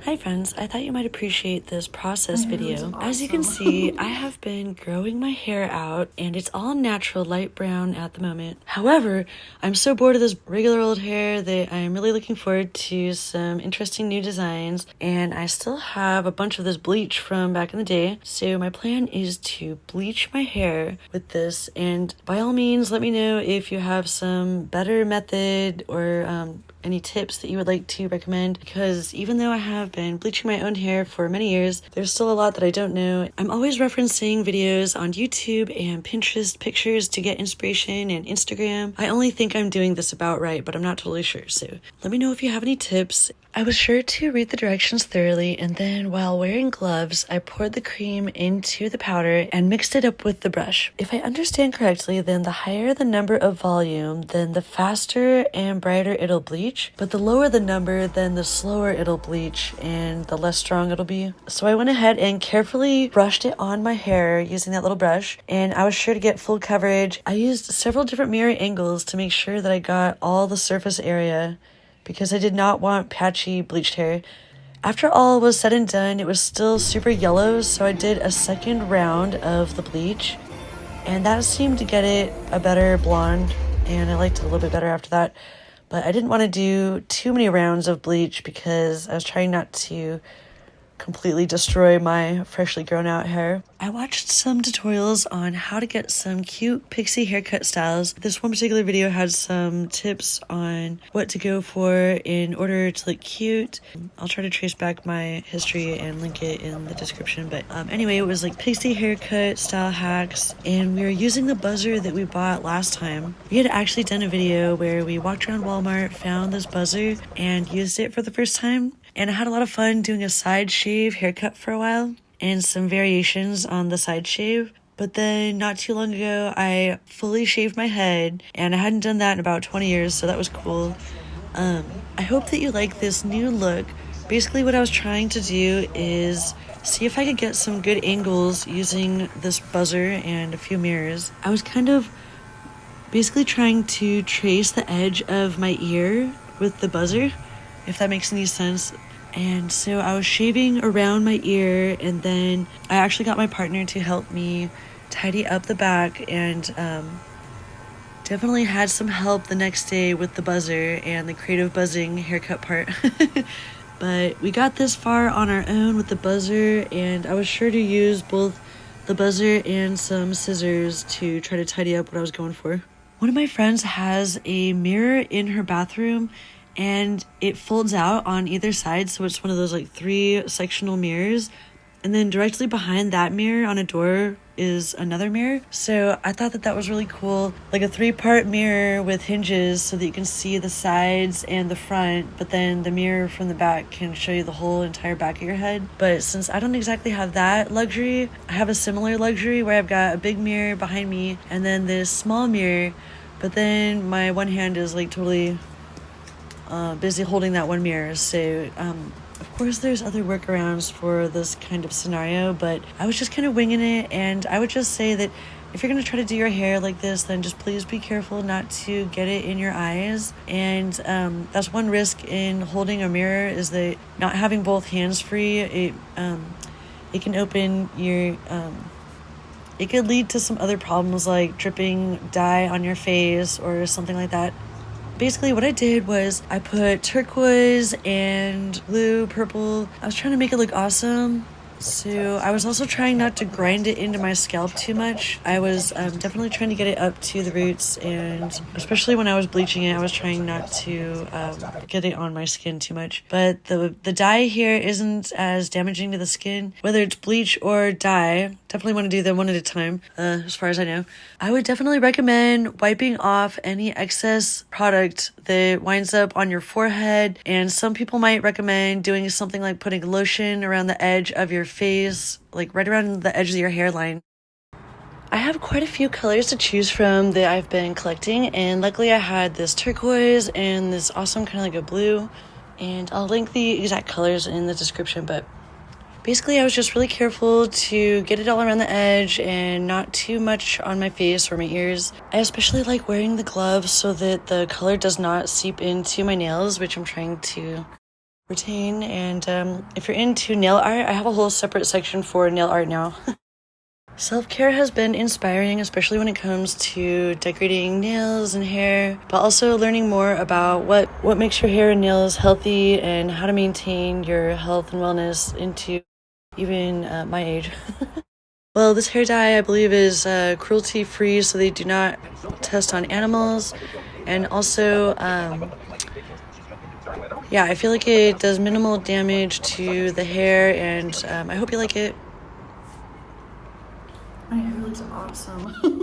Hi friends, I thought you might appreciate this process video. As you can see, I have been growing my hair out and it's all natural light brown at the moment. However, I'm so bored of this regular old hair that I am really looking forward to some interesting new designs, and I still have a bunch of this bleach from back in the day. So my plan is to bleach my hair with this, and by all means let me know if you have some better method or any tips that you would like to recommend, because even though I have been bleaching my own hair for many years, there's still a lot that I don't know. I'm always referencing videos on YouTube and Pinterest pictures to get inspiration, and Instagram. I only think I'm doing this about right, but I'm not totally sure, so let me know if you have any tips. I was sure to read the directions thoroughly, and then while wearing gloves, I poured the cream into the powder and mixed it up with the brush. If I understand correctly, then the higher the number of volume, then the faster and brighter it'll bleach, but the lower the number, then the slower it'll bleach and the less strong it'll be. So I went ahead and carefully brushed it on my hair using that little brush, and I was sure to get full coverage. I used several different mirror angles to make sure that I got all the surface area, because I did not want patchy bleached hair. After all was said and done, it was still super yellow, so I did a second round of the bleach, and that seemed to get it a better blonde, and I liked it a little bit better after that. But I didn't want to do too many rounds of bleach because I was trying not to completely destroy my freshly grown out hair. I watched some tutorials on how to get some cute pixie haircut styles. This one particular video had some tips on what to go for in order to look cute. I'll try to trace back my history and link it in the description, but anyway, it was like pixie haircut style hacks, and we were using the buzzer that we bought last time. We had actually done a video where we walked around Walmart, found this buzzer, and used it for the first time. And I had a lot of fun doing a side shave haircut for a while and some variations on the side shave. But then not too long ago, I fully shaved my head, and I hadn't done that in about 20 years, so that was cool. I hope that you like this new look. Basically what I was trying to do is see if I could get some good angles using this buzzer and a few mirrors. I was kind of basically trying to trace the edge of my ear with the buzzer, if that makes any sense. And so I was shaving around my ear, and then I actually got my partner to help me tidy up the back, and definitely had some help the next day with the buzzer and the creative buzzing haircut part. But we got this far on our own with the buzzer, and I was sure to use both the buzzer and some scissors to try to tidy up what I was going for. One of my friends has a mirror in her bathroom, and it folds out on either side, so it's one of those like 3 sectional mirrors, and then directly behind that mirror on a door is another mirror. So I thought that was really cool, like a 3-part mirror with hinges so that you can see the sides and the front, but then the mirror from the back can show you the whole entire back of your head. But since I don't exactly have that luxury, I have a similar luxury where I've got a big mirror behind me and then this small mirror, but then my one hand is like totally busy holding that one mirror. So of course there's other workarounds for this kind of scenario, but I was just kind of winging it. And I would just say that if you're going to try to do your hair like this, then just please be careful not to get it in your eyes. And that's one risk in holding a mirror, is that not having both hands free, it can open your it could lead to some other problems like dripping dye on your face or something like that. Basically what I did was I put turquoise and blue, purple. I was trying to make it look awesome. So I was also trying not to grind it into my scalp too much. I was definitely trying to get it up to the roots, and especially when I was bleaching it, I was trying not to get it on my skin too much. But the dye here isn't as damaging to the skin. Whether it's bleach or dye, definitely want to do them one at a time, as far as I know. I would definitely recommend wiping off any excess product that winds up on your forehead, and some people might recommend doing something like putting lotion around the edge of your face, like right around the edge of your hairline. I have quite a few colors to choose from that I've been collecting, and luckily I had this turquoise and this awesome kind of like a blue, and I'll link the exact colors in the description. But basically I was just really careful to get it all around the edge and not too much on my face or my ears. I especially like wearing the gloves so that the color does not seep into my nails, which I'm trying to routine. And if you're into nail art, I have a whole separate section for nail art now. Self-care has been inspiring, especially when it comes to decorating nails and hair, but also learning more about what makes your hair and nails healthy and how to maintain your health and wellness into even my age. Well, this hair dye, I believe, is cruelty-free, so they do not test on animals. And also, yeah, I feel like it does minimal damage to the hair, and I hope you like it. My hair looks awesome.